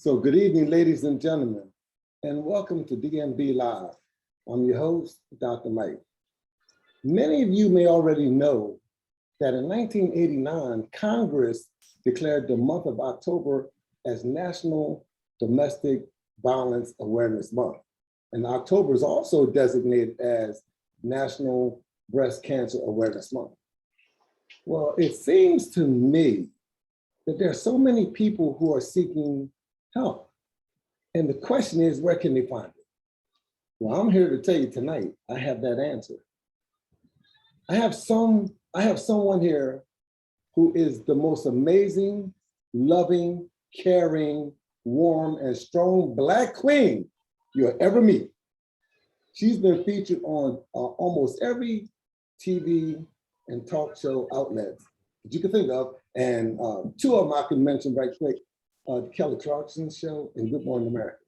So good evening, ladies and gentlemen, and welcome to DMB Live. I'm your host, Dr. Mike. Many of you may already know that in 1989, Congress declared the month of October as National Domestic Violence Awareness Month. And October is also designated as National Breast Cancer Awareness Month. Well, it seems to me that there are so many people who are seeking help. And the question is, where can they find it? Well, I'm here to tell you tonight, I have that answer. I have someone here who is the most amazing, loving, caring, warm, and strong Black queen you'll ever meet. She's been featured on almost every TV and talk show outlets that you can think of. And two of them I can mention right quick, the Kelly Clarkson Show and Good Morning America,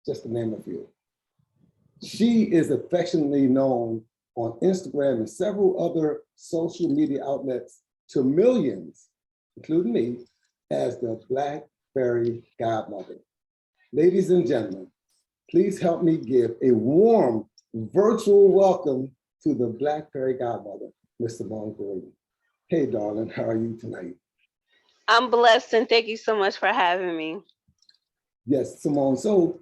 just to name a few. She is affectionately known on Instagram and several other social media outlets to millions, including me, as the Black Fairy Godmother. Ladies and gentlemen, please help me give a warm virtual welcome to the Black Fairy Godmother, Miss Simone Gordon. Hey, darling, how are you tonight? I'm blessed, and thank you so much for having me. Yes, Simone. So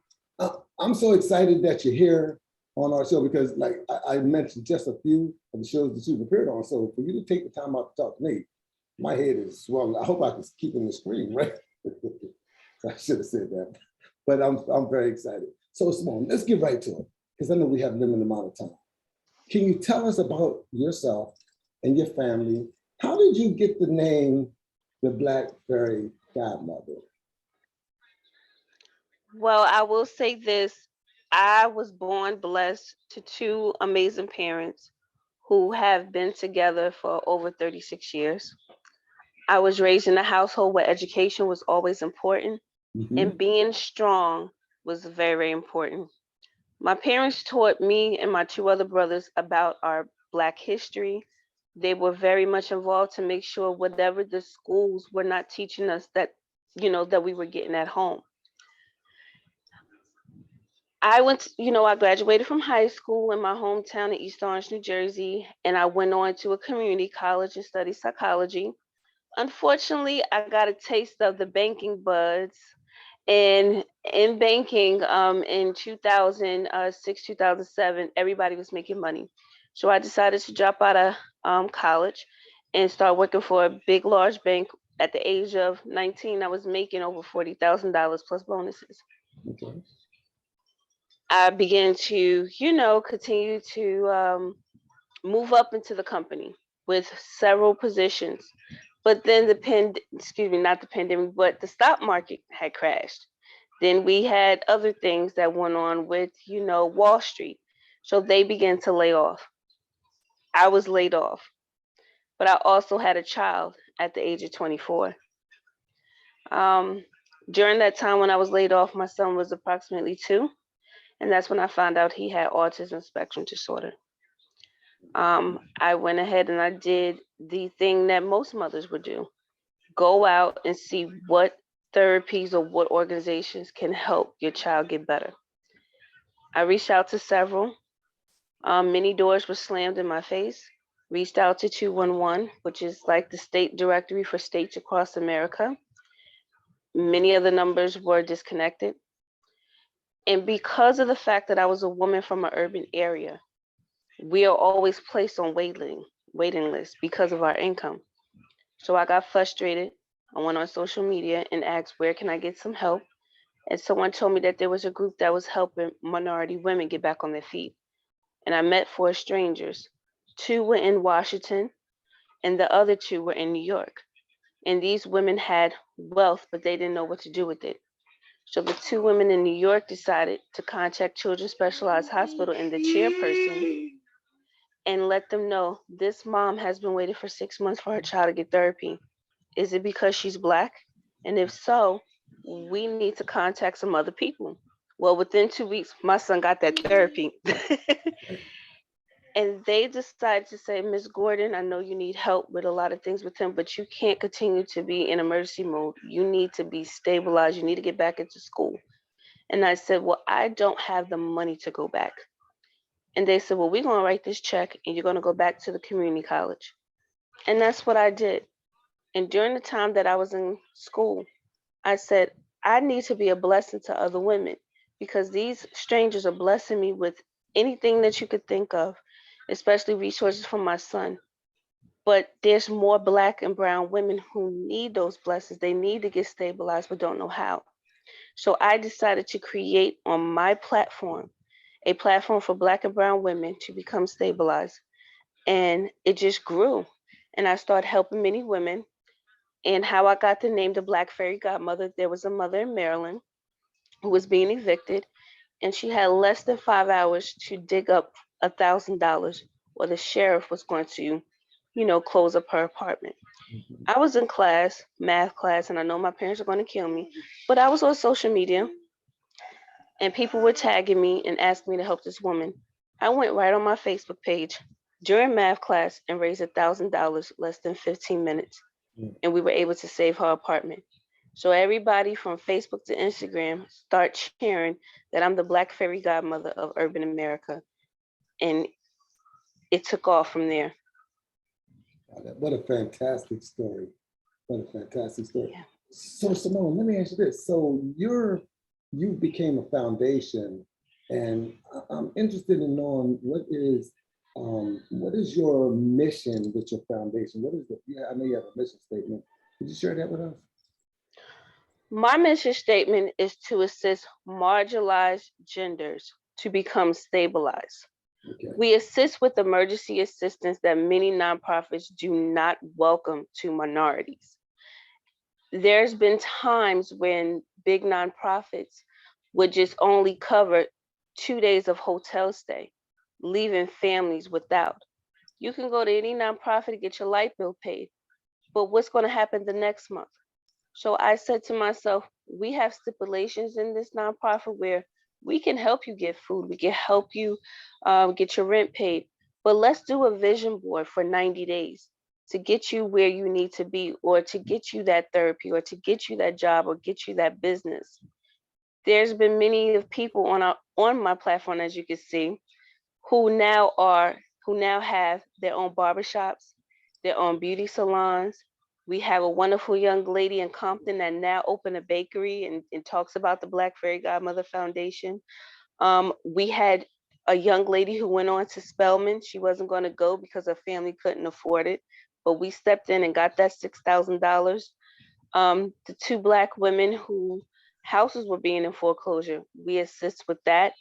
I'm so excited that you're here on our show because, like I mentioned, just a few of the shows that you've appeared on. So for you to take the time out to talk to me, my head is swelling. I hope I can keep in the screen, right? So I should have said that, but I'm very excited. So Simone, let's get right to it because I know we have a limited amount of time. Can you tell us about yourself and your family? How did you get the name, the Black Fairy Godmother? Well, I will say this. I was born blessed to two amazing parents who have been together for over 36 years. I was raised in a household where education was always important and being strong was very, very important. My parents taught me and my two other brothers about our Black history. They were very much involved to make sure whatever the schools were not teaching us that, that we were getting at home. I graduated from high school in my hometown in East Orange, New Jersey, and I went on to a community college and studied psychology. Unfortunately, I got a taste of the banking buds. And in banking, in 2006, 2007, everybody was making money. So I decided to drop out of college and start working for a big, large bank. At the age of 19, I was making over $40,000 plus bonuses. Okay. I began to, continue to move up into the company with several positions. But then not the pandemic, but the stock market had crashed. Then we had other things that went on with, Wall Street. So they began to lay off. I was laid off, but I also had a child at the age of 24. Um, During that time when I was laid off, my son was approximately 2. And that's when I found out he had autism spectrum disorder. I went ahead and I did the thing that most mothers would do. Go out and see what therapies or what organizations can help your child get better. I reached out to several. Many doors were slammed in my face. Reached out to 211, which is like the state directory for states across America. Many of the numbers were disconnected. And because of the fact that I was a woman from an urban area, we are always placed on waiting lists because of our income. So I got frustrated. I went on social media and asked, where can I get some help? And someone told me that there was a group that was helping minority women get back on their feet. And I met 4 strangers. 2 were in Washington and the other 2 were in New York. And these women had wealth, but they didn't know what to do with it. So the 2 women in New York decided to contact Children's Specialized Hospital and the chairperson and let them know this mom has been waiting for 6 months for her child to get therapy. Is it because she's Black? And if so, we need to contact some other people. Well, within 2 weeks, my son got that therapy. And they decided to say, Miss Gordon, I know you need help with a lot of things with him, but you can't continue to be in emergency mode. You need to be stabilized. You need to get back into school. And I said, well, I don't have the money to go back. And they said, well, we're going to write this check and you're going to go back to the community college. And that's what I did. And during the time that I was in school, I said, I need to be a blessing to other women because these strangers are blessing me with anything that you could think of, especially resources for my son. But there's more black and brown women who need those blessings. They need to get stabilized but don't know how. So I decided to create on my platform a platform for black and brown women to become stabilized. And it just grew. And I started helping many women. And how I got the name the Black Fairy Godmother, there was a mother in Maryland who was being evicted, and she had less than 5 hours to dig up $1,000, or the sheriff was going to, close up her apartment. Mhm. I was in class, math class, and I know my parents are going to kill me, but I was on social media, and people were tagging me and asking me to help this woman. I went right on my Facebook page during math class and raised $1,000 less than 15 minutes, Mm. and we were able to save her apartment. So everybody from Facebook to Instagram start cheering that I'm the Black Fairy Godmother of urban America, and it took off from there. What a fantastic story. What a fantastic story. Yeah. So Simone, let me ask you this. So you became a foundation, and I'm interested in knowing what is your mission with your foundation? What is it? Yeah, I know you have a mission statement. Could you share that with us? My mission statement is to assist marginalized genders to become stabilized. Okay. We assist with emergency assistance that many nonprofits do not welcome to minorities. There's been times when big nonprofits would just only cover 2 days of hotel stay, leaving families without. You can go to any nonprofit to get your light bill paid, but what's going to happen the next month? So I said to myself, we have stipulations in this nonprofit where we can help you get food, we can help you get your rent paid, but let's do a vision board for 90 days to get you where you need to be, or to get you that therapy, or to get you that job, or get you that business. There's been many of people on my platform, as you can see, who now are who now have their own barbershops, their own beauty salons. We have a wonderful young lady in Compton that now opened a bakery and talks about the Black Fairy Godmother Foundation. We had a young lady who went on to Spelman. She wasn't going to go because her family couldn't afford it, but we stepped in and got that $6,000. The two Black women who houses were being in foreclosure, we assist with that.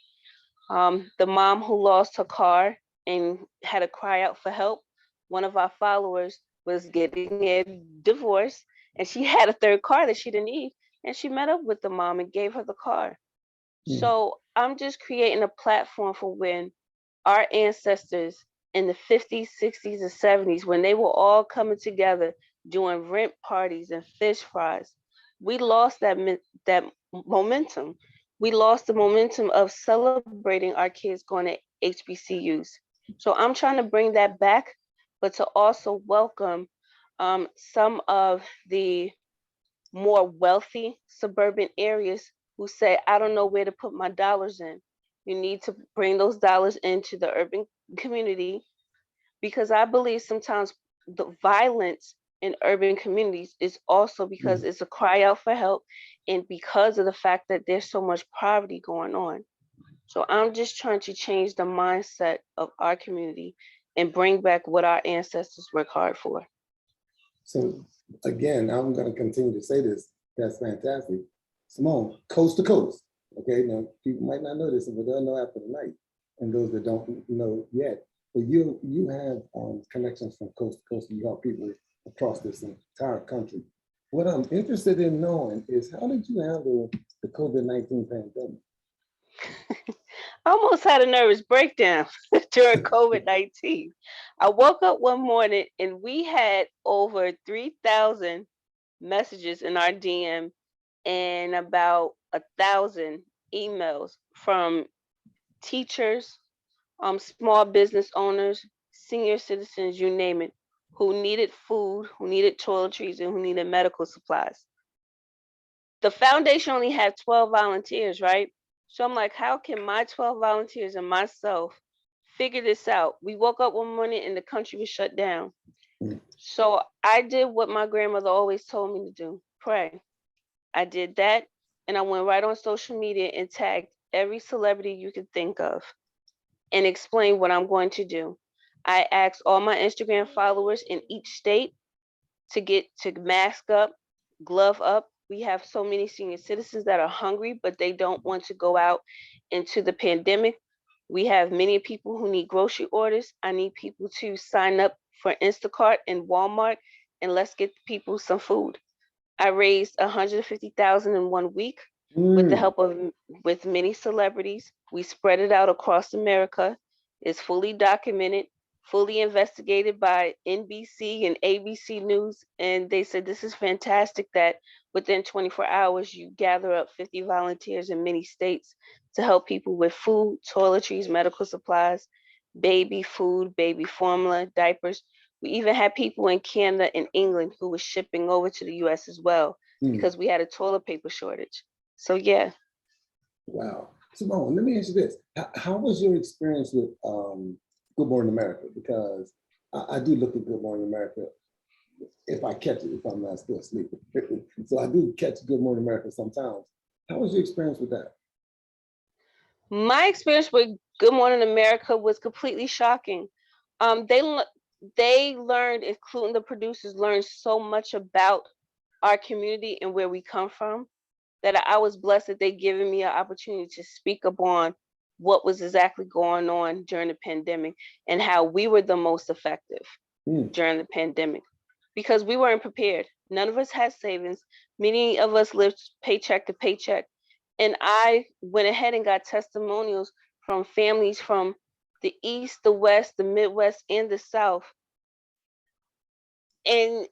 The mom who lost her car and had to cry out for help, one of our followers was getting a divorce and she had a third car that she didn't need. And she met up with the mom and gave her the car. Mm. So I'm just creating a platform for when our ancestors in the 50s, 60s, and 70s, when they were all coming together doing rent parties and fish fries, we lost that momentum. We lost the momentum of celebrating our kids going to HBCUs. So I'm trying to bring that back, but to also welcome some of the more wealthy suburban areas who say, I don't know where to put my dollars in. You need to bring those dollars into the urban community, because I believe sometimes the violence in urban communities is also because Mm. it's a cry out for help, and because of the fact that there's so much poverty going on. So I'm just trying to change the mindset of our community and bring back what our ancestors worked hard for. So again, I'm going to continue to say this. That's fantastic. Simone, coast to coast. Okay, now people might not know this, but they'll know after the night. And those that don't know yet, but you have connections from coast to coast, and you help people across this entire country. What I'm interested in knowing is, how did you handle the COVID-19 pandemic? I almost had a nervous breakdown during COVID-19. I woke up one morning and we had over 3,000 messages in our DM and about 1,000 emails from teachers, small business owners, senior citizens, you name it, who needed food, who needed toiletries, and who needed medical supplies. The foundation only had 12 volunteers, right? So I'm like, how can my 12 volunteers and myself figure this out? We woke up one morning and the country was shut down. Mm. So I did what my grandmother always told me to do, pray. I did that, and I went right on social media and tagged every celebrity you could think of and explained what I'm going to do. I asked all my Instagram followers in each state to get to mask up, glove up. We have so many senior citizens that are hungry, but they don't want to go out into the pandemic. We have many people who need grocery orders. I need people to sign up for Instacart and Walmart, and let's get people some food. I raised 150,000 in 1 week with the Mm. help of with many celebrities. We spread it out across America. It's fully documented, fully investigated by NBC and ABC News, and they said this is fantastic that within 24 hours you gather up 50 volunteers in many states to help people with food, toiletries, medical supplies, baby food, baby formula, diapers. We even had people in Canada and England who were shipping over to the US as well Mm. because we had a toilet paper shortage. So yeah. Wow. Simone, let me ask you this. How was your experience with Good Morning America? Because I do look at Good Morning America if I catch it, if I'm not still sleeping. So I do catch Good Morning America sometimes. How was your experience with that? My experience with Good Morning America was completely shocking. Um, they they learned, including the producers, learned so much about our community and where we come from that I was blessed that they given me an opportunity to speak upon what was exactly going on during the pandemic and how we were the most effective Mm. during the pandemic because we weren't prepared. None of us had savings. Many of us lived paycheck to paycheck. And I went ahead and got testimonials from families from the East, the West, the Midwest, and the South. And,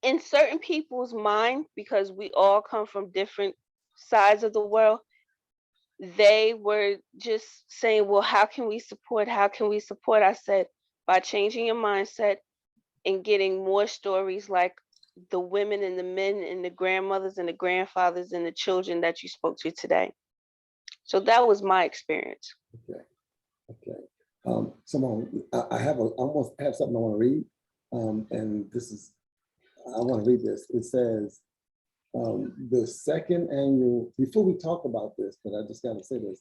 in certain people's mind, because we all come from different sides of the world, they were just saying, well, how can we support? How can we support? I said, by changing your mindset and getting more stories like the women and the men and the grandmothers and the grandfathers and the children that you spoke to today. So that was my experience. Okay. Okay. Simone, I almost have something I want to read. And I want to read this. It says, the second annual, before we talk about this, but I just got to say this,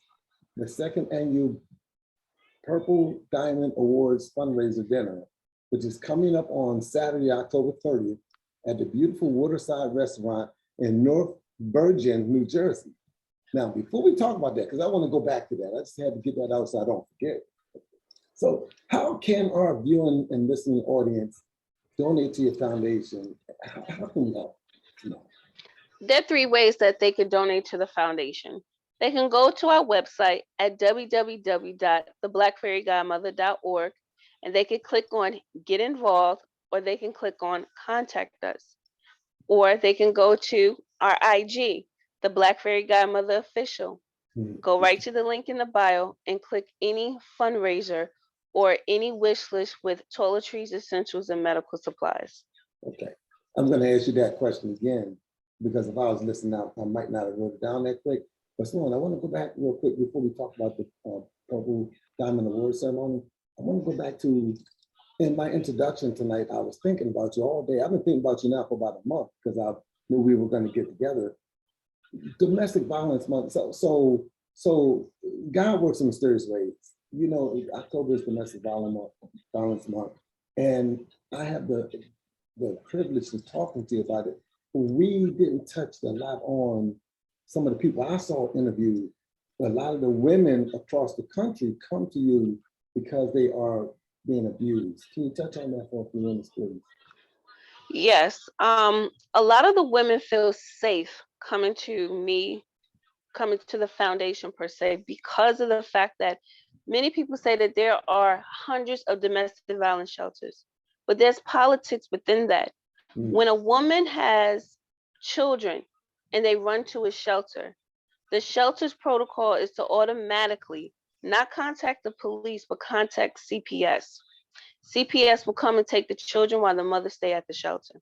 the second annual Purple Diamond Awards fundraiser dinner, which is coming up on Saturday, October 30th at the beautiful Waterside Restaurant in North Bergen, New Jersey. Now, before we talk about that, because I want to go back to that, I just had to get that out so I don't forget. So how can our viewing and listening audience donate to your foundation? How can we help? There are three ways that they can donate to the foundation. They can go to our website at www.theblackfairygodmother.org and they can click on Get Involved, or they can click on Contact Us, or they can go to our IG, the Black Fairy Godmother Official. Go right to the link in the bio and click any fundraiser or any wish list with toiletries, essentials, and medical supplies. Okay, I'm going to ask you that question again, because if I was listening out, I might not have wrote it down that quick. But Simone, I want to go back real quick before we talk about the Purple Diamond Award ceremony. I want to go back to, in my introduction tonight, I was thinking about you all day. I've been thinking about you now for about a month because I knew we were going to get together. Domestic violence month. So God works in mysterious ways. You know, October is domestic violence month, and I have the privilege of talking to you about it. We didn't touch a lot on some of the people I saw interviewed. A lot of the women across the country come to you because they are being abused. Can you touch on that for a few minutes, please? Yes. A lot of the women feel safe coming to me, coming to the foundation per se, because of the fact that many people say that there are hundreds of domestic violence shelters, but there's politics within that. When a woman has children and they run to a shelter, The shelter's protocol is to automatically not contact the police, but contact CPS. CPS will come and take the children while the mothers stay at the shelter.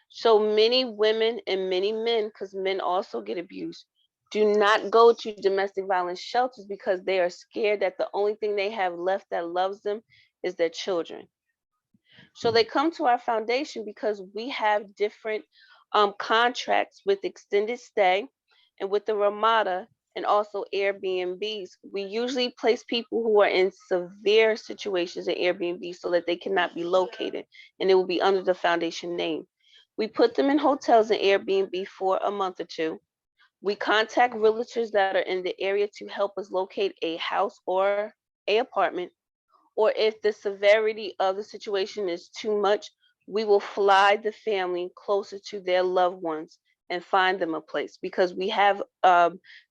So many women and many men, because men also get abused, do not go to domestic violence shelters because they are scared that the only thing they have left that loves them is their children. So they come to our foundation because we have different contracts with extended stay and with the Ramada and also Airbnbs. We usually place people who are in severe situations in Airbnb so that they cannot be located and it will be under the foundation name. We put them in hotels and Airbnb for a month or two. We contact realtors that are in the area to help us locate a house or a apartment, or if the severity of the situation is too much, we will fly the family closer to their loved ones and find them a place because we have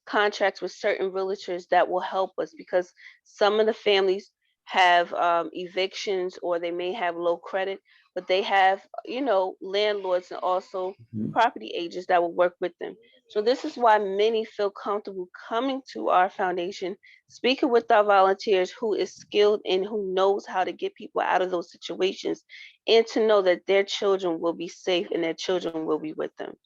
contracts with certain realtors that will help us because some of the families have evictions or they may have low credit, but they have, landlords and also Mhm. property agents that will work with them. So this is why many feel comfortable coming to our foundation, speaking with our volunteers who is skilled and who knows how to get people out of those situations and to know that their children will be safe and their children will be with them.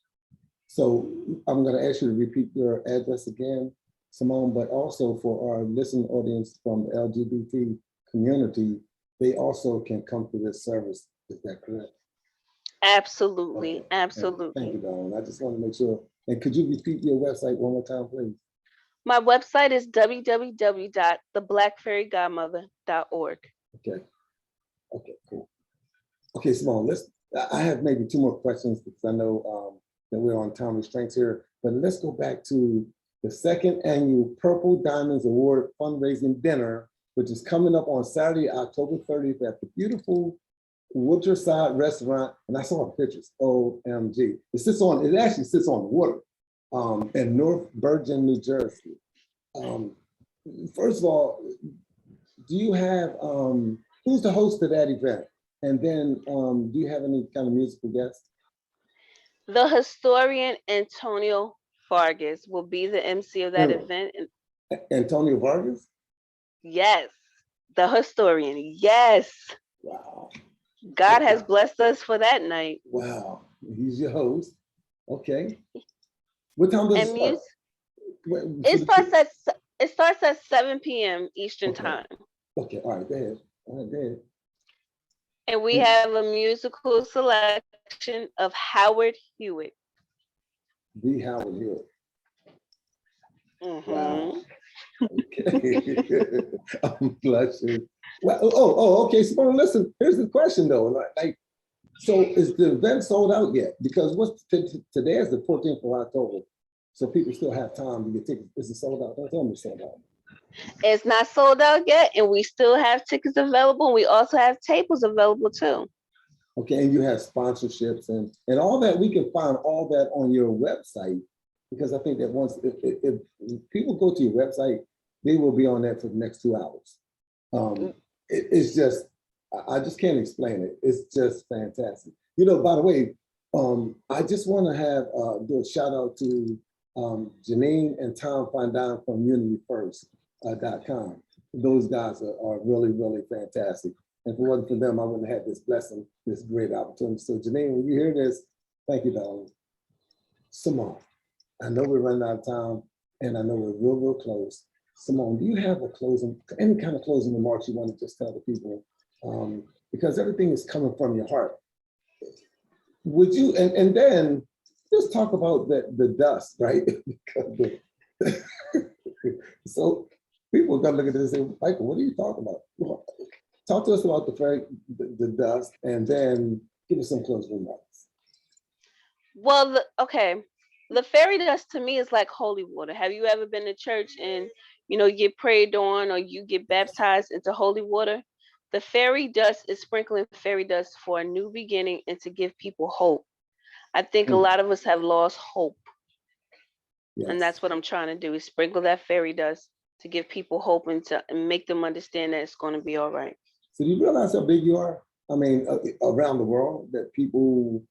So I'm going to ask you to repeat your address again, Simone, but also for our listening audience from the LGBT community, they also can come to this service. Is that correct? Absolutely, Okay. Thank you, absolutely. Dawn. I just want to make sure. And could you repeat your website one more time, please? My website is www.theblackfairygodmother.org. Okay. Okay, cool. Okay, Simone, I have maybe two more questions because I know that we're on time restraints here, but let's go back to the second annual Purple Diamonds Award fundraising dinner, which is coming up on Saturday, October 30th at the beautiful Woodside Restaurant. And I saw the pictures, OMG. It actually sits on the water in North Bergen, New Jersey. First of all, do you have, who's the host of that event? And then do you have any kind of musical guests? The historian Antonio Vargas will be the MC of that event. And Antonio Vargas? yes, the historian. Yes. Wow. God has blessed us for that night. Wow. He's your host. Okay. What time does it start? It starts at 7 p.m. Eastern time. Okay, all right, go ahead. All right, go ahead. And we have a musical selection of Howard Hewitt. The Howard Hewitt. Mm-hmm. Wow. Okay. I'm blushing. Well, okay. So listen, here's the question though. So is the event sold out yet? Because today is the 14th of October. So people still have time to get tickets. Is it sold out? Don't tell me it's sold out. It's not sold out yet, and we still have tickets available. We also have tables available too. Okay, and you have sponsorships and all that. We can find all that on your website because I think that once if people go to your website, they will be on that for the next 2 hours. It's just, I just can't explain it. It's just fantastic. By the way, I just want to do a shout out to Janine and Tom Fondon from unityfirst.com. Those guys are really, really fantastic. And if it wasn't for them, I wouldn't have had this blessing, this great opportunity. So Janine, when you hear this, thank you, darling. Simone, I know we're running out of time and I know we're real, real close. Simone, do you have any kind of closing remarks you want to just tell the people? Because everything is coming from your heart. Would you, and then just talk about the dust, right? So people are gonna look at this and say, Michael, what are you talking about? Well, talk to us about the dust and then give us some closing remarks. Well, the fairy dust to me is like holy water. Have you ever been to church and you get prayed on or you get baptized into holy water? The fairy dust is sprinkling fairy dust for a new beginning and to give people hope. I think a lot of us have lost hope. Yes. And that's what I'm trying to do is sprinkle that fairy dust to give people hope and to make them understand that it's going to be all right. So do you realize how big you are? I mean, around the world, that people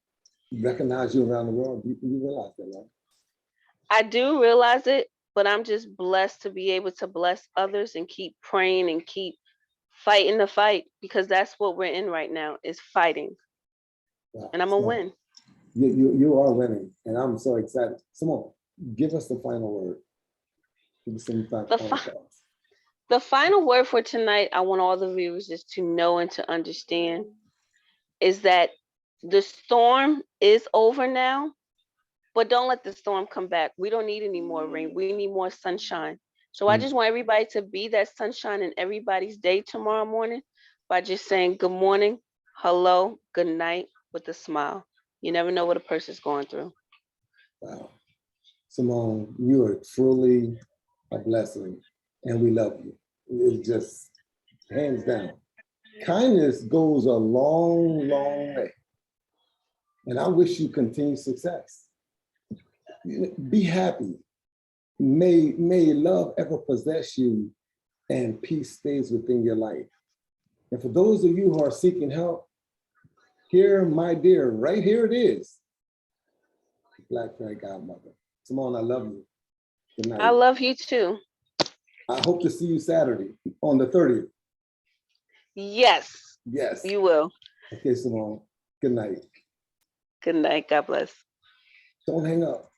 recognize you around the world. You realize that, right? I do realize it, but I'm just blessed to be able to bless others and keep praying and keep fighting the fight, because that's what we're in right now, is fighting. Wow. And I'm gonna So win. you are winning, and I'm so excited. Simone, give us the final word. Give us some The final fi- thoughts. the final word for tonight, I want all the viewers just to know and to understand, is that the storm is over now, but don't let the storm come back. We don't need any more rain. We need more sunshine. So I Mm, just want everybody to be that sunshine in everybody's day tomorrow morning by just saying good morning, hello, good night with a smile. You never know what a person's going through. wow. Simone, you are truly a blessing, and we love you. It's just hands down. Kindness goes a long, long way. And I wish you continued success. Be happy. May love ever possess you and peace stays within your life. And for those of you who are seeking help, here, my dear, right here it is. Black Fairy Godmother. Simone, I love you. Good I night. love you too. I hope to see you Saturday on the 30th. Yes, Yes. you will. Okay, Simone. Good night. Good night. God bless. Don't hang up.